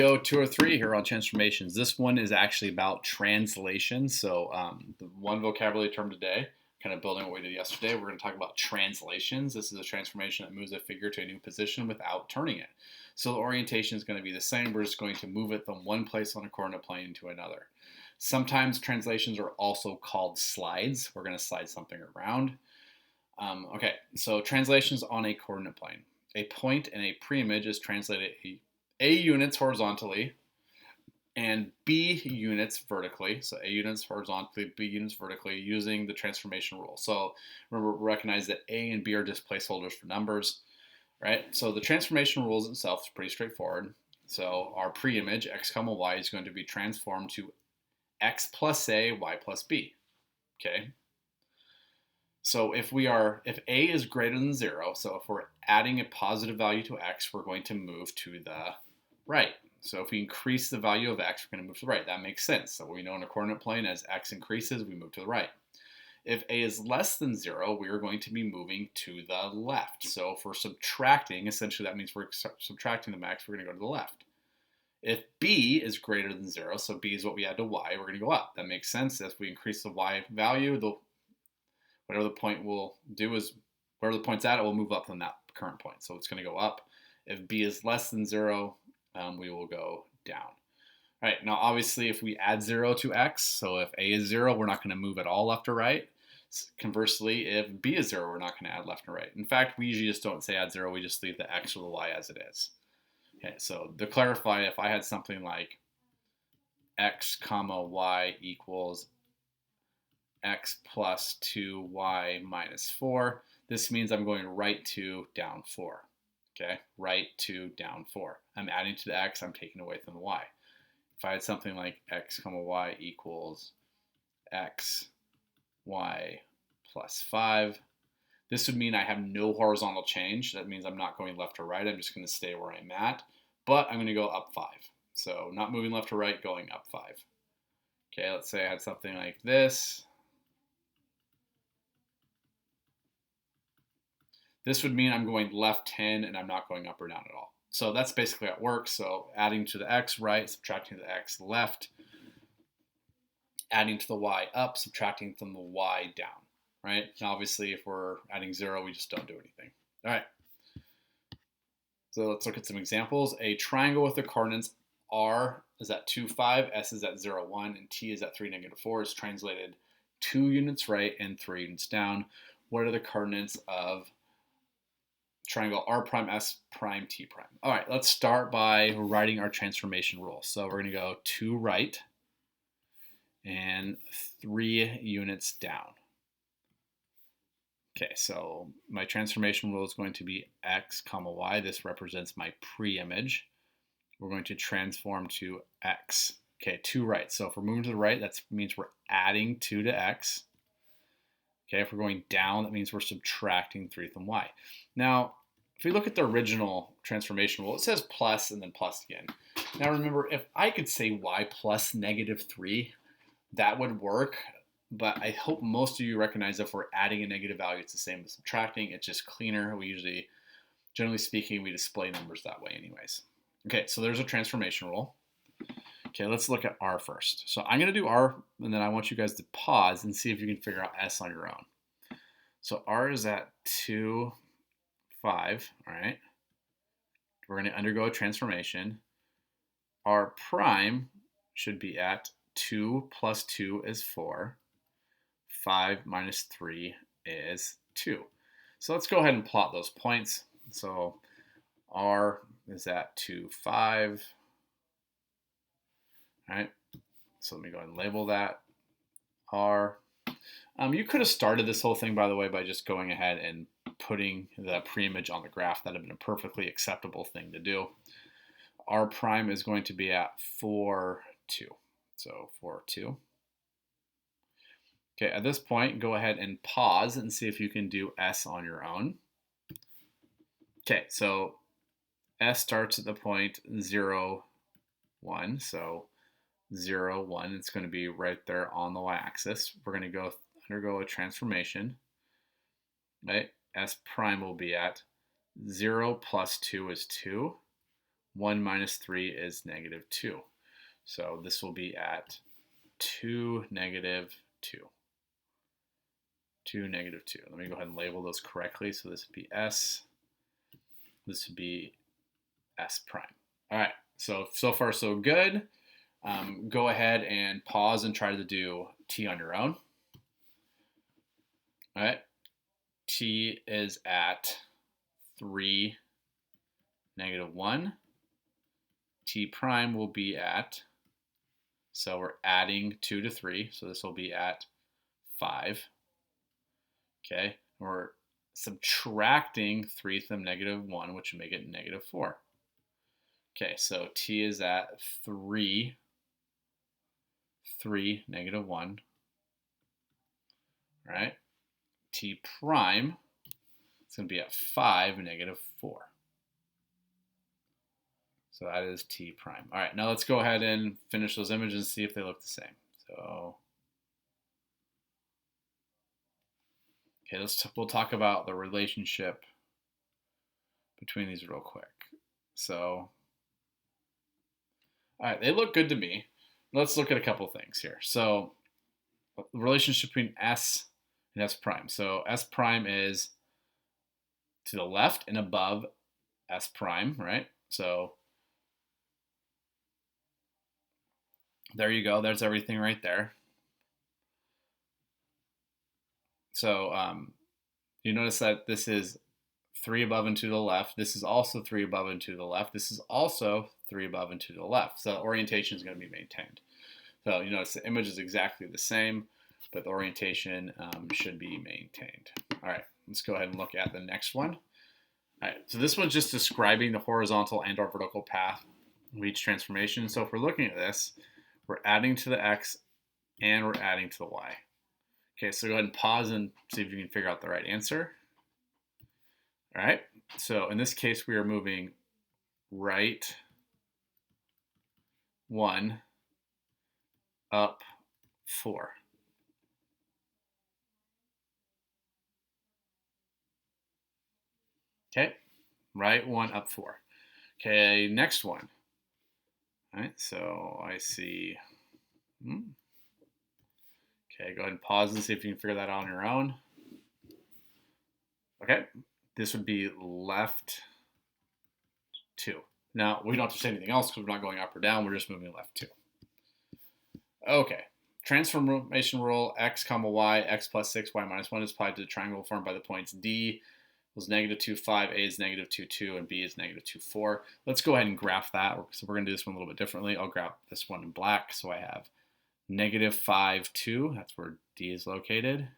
Go 203 here on transformations. This one is actually about translation. So the one vocabulary term today, kind of building what we did yesterday, we're going to talk about translations. This is a transformation that moves a figure to a new position without turning it. So the orientation is going to be the same. We're just going to move it from one place on a coordinate plane to another. Sometimes translations are also called slides. We're going to slide something around. Okay, so translations on a coordinate plane. A point in a preimage is translated a units horizontally and B units vertically. So A units horizontally, B units vertically using the transformation rule. So remember, recognize that A and B are just placeholders for numbers, right? So the transformation rules itself is pretty straightforward. So our preimage, x comma y, is going to be transformed to x plus A, y plus B, okay? So if A is greater than 0, so if we're adding a positive value to x, we're going to move to the right. So if we increase the value of x, we're going to move to the right. That makes sense. So we know in a coordinate plane, as x increases, we move to the right. If A is less than 0, we are going to be moving to the left. So if we're subtracting, essentially that means we're subtracting the max, we're going to go to the left. If B is greater than 0, so B is what we add to y, we're going to go up. That makes sense. As we increase the y value, whatever the point will do is, wherever the point's at, it will move up from that current point. So it's going to go up. If B is less than 0, we will go down. All right, now obviously if we add 0 to x, so if A is 0, we're not going to move at all left or right. Conversely, if B is 0, we're not going to add left or right. In fact, we usually just don't say add 0, we just leave the x or the y as it is. Okay, so to clarify, if I had something like x comma y equals x plus 2y minus 4, this means I'm going right to down 4. Okay, right to down 4. I'm adding to the x, I'm taking away from the y. If I had something like x comma y equals x, y plus 5, this would mean I have no horizontal change. That means I'm not going left or right. I'm just going to stay where I'm at, but I'm going to go up 5. So not moving left or right, going up 5. Okay, let's say I had something like this. This would mean I'm going left 10 and I'm not going up or down at all. So that's basically how it works. So adding to the x right, subtracting to the x left, adding to the y up, subtracting from the y down, right? And obviously if we're adding 0, we just don't do anything. All right. So let's look at some examples. A triangle with the coordinates r is at 2, 5, s is at 0, 1, and t is at 3, negative 4 is translated 2 units right and 3 units down. What are the coordinates of triangle r prime, s prime, t prime? All right, let's start by writing our transformation rule. So we're going to go 2 right and 3 units down. Okay, so my transformation rule is going to be x comma y. This represents my preimage. We're going to transform to x. Okay, 2 right. So if we're moving to the right, that means we're adding 2 to x. Okay, if we're going down, that means we're subtracting 3 from y. Now, if we look at the original transformation rule, it says plus and then plus again. Now remember, if I could say y plus negative 3, that would work. But I hope most of you recognize if we're adding a negative value, it's the same as subtracting. It's just cleaner. We usually, generally speaking, we display numbers that way anyways. Okay, so there's a transformation rule. Okay, let's look at r first. So I'm going to do r, and then I want you guys to pause and see if you can figure out s on your own. So r is at 2, 5, all right? We're going to undergo a transformation. R prime should be at 2 plus 2 is 4. 5 minus 3 is 2. So let's go ahead and plot those points. So r is at 2, 5. All right, so let me go ahead and label that r. You could have started this whole thing, by the way, by just going ahead and putting the preimage on the graph. That would have been a perfectly acceptable thing to do. R prime is going to be at 4, 2. So 4, 2. Okay, at this point, go ahead and pause and see if you can do s on your own. Okay, so s starts at the point 0, 1. So 0, 1, it's going to be right there on the y-axis. We're going to undergo a transformation, right? S prime will be at 0 plus 2 is 2. 1 minus 3 is negative 2. So this will be at 2, negative 2. 2, negative 2. Let me go ahead and label those correctly. So this would be S. This would be S prime. All right, so far so good. Go ahead and pause and try to do T on your own. All right, T is at 3, negative 1. T prime will be at, so we're adding 2 to 3, so this will be at 5. Okay, we're subtracting 3 from negative 1, which would make it negative 4. Okay, so T is at 3, negative 1. All right, T prime is going to be at 5, negative 4. So that is T prime. All right, now let's go ahead and finish those images and see if they look the same. So, okay, we'll talk about the relationship between these real quick. So, all right, they look good to me. Let's look at a couple things here. So, the relationship between S and S prime. So, S prime is to the left and above S prime, right? So, there you go. There's everything right there. So you notice that this is 3 above and to the left. This is also 3 above and to the left. This is also 3 above and to the left. So the orientation is going to be maintained. So you notice the image is exactly the same, but the orientation should be maintained. All right, let's go ahead and look at the next one. All right, so this one's just describing the horizontal and or vertical path of each transformation. So if we're looking at this, we're adding to the X and we're adding to the Y. Okay, so go ahead and pause and see if you can figure out the right answer. All right, so in this case, we are moving right 1, up 4. Okay, right 1, up 4. Okay, next one. All right, so I see. Okay, go ahead and pause and see if you can figure that out on your own. Okay, this would be left 2. Now, we don't have to say anything else because we're not going up or down. We're just moving left 2. Okay, transformation rule, x comma y, x plus 6, y minus 1 is applied to the triangle formed by the points D was negative 2, 5, A is negative 2, 2, and B is negative 2, 4. Let's go ahead and graph that. So we're going to do this one a little bit differently. I'll graph this one in black. So I have negative 5, 2. That's where D is located.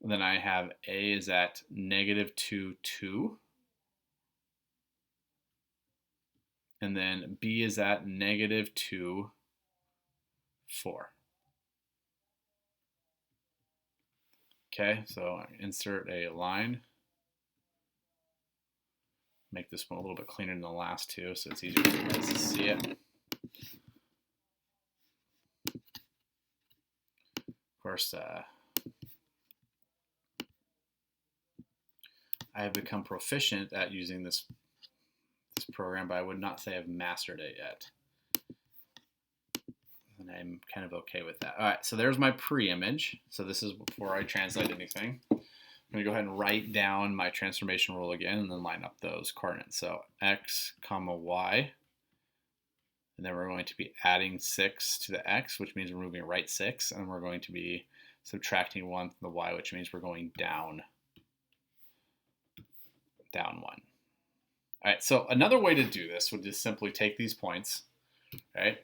And then I have A is at negative 2, 2. And then B is at negative 2, 4. Okay, so I insert a line. Make this one a little bit cleaner than the last two so it's easier for you guys to see it. Of course, I have become proficient at using this program, but I would not say I've mastered it yet. And I'm kind of okay with that. All right, so there's my pre-image. So this is before I translate anything. I'm going to go ahead and write down my transformation rule again and then line up those coordinates. So x comma y, and then we're going to be adding 6 to the x, which means we're moving right 6, and we're going to be subtracting 1 from the y, which means we're going down 1. All right, so another way to do this would just simply take these points, right,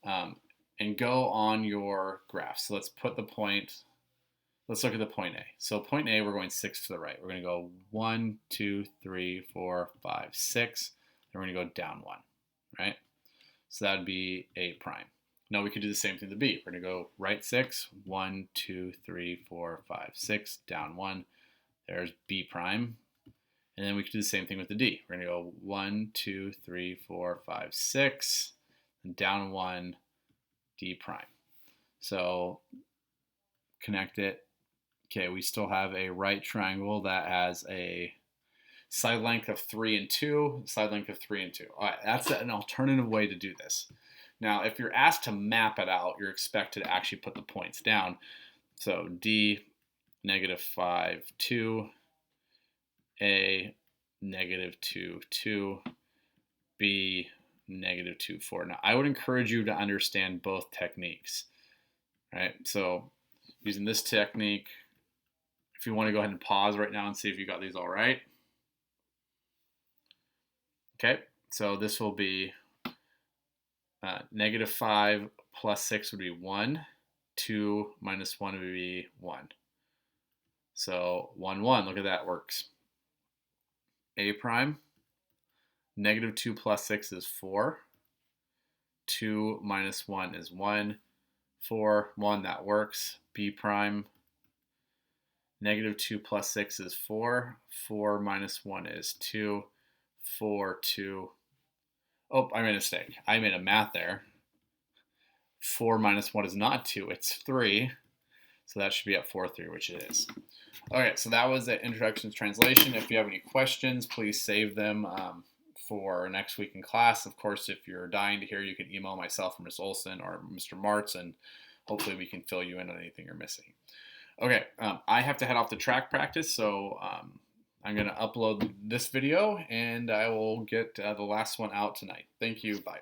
and go on your graph. So let's put the point. Let's look at the point A. So point A, we're going 6 to the right. We're going to go 1, 2, 3, 4, 5, 6. Then we're going to go down 1, right? So that would be A prime. Now we could do the same thing to B. We're going to go right 6, 1, 2, 3, 4, 5, 6, down 1. There's B prime. And then we could do the same thing with the D. We're going to go 1, 2, 3, 4, 5, 6, and down 1, D prime. So connect it. Okay, we still have a right triangle that has a side length of 3 and 2, side length of 3 and 2. All right, that's an alternative way to do this. Now, if you're asked to map it out, you're expected to actually put the points down. So D, -5, 2, A, -2, 2, B, -2, 4. Now, I would encourage you to understand both techniques, right? So using this technique, if you want to go ahead and pause right now and see if you got these all right. Okay, so this will be -5 plus 6 would be 1. 2 minus 1 would be 1. So 1, 1, look at that, works. A prime, -2 plus 6 is 4. 2 minus 1 is 1. 4, 1, that works. B prime, -2 plus 6 is 4. 4 minus 1 is 2. 4, 2. Oh, I made a mistake. I made a math there. 4 minus 1 is not 2, it's 3. So that should be at 4, 3, which it is. Okay, so that was the introduction to translation. If you have any questions, please save them for next week in class. Of course, if you're dying to hear, you can email myself or Ms. Olson or Mr. Martz, and hopefully we can fill you in on anything you're missing. Okay, I have to head off to track practice, so I'm going to upload this video, and I will get the last one out tonight. Thank you. Bye.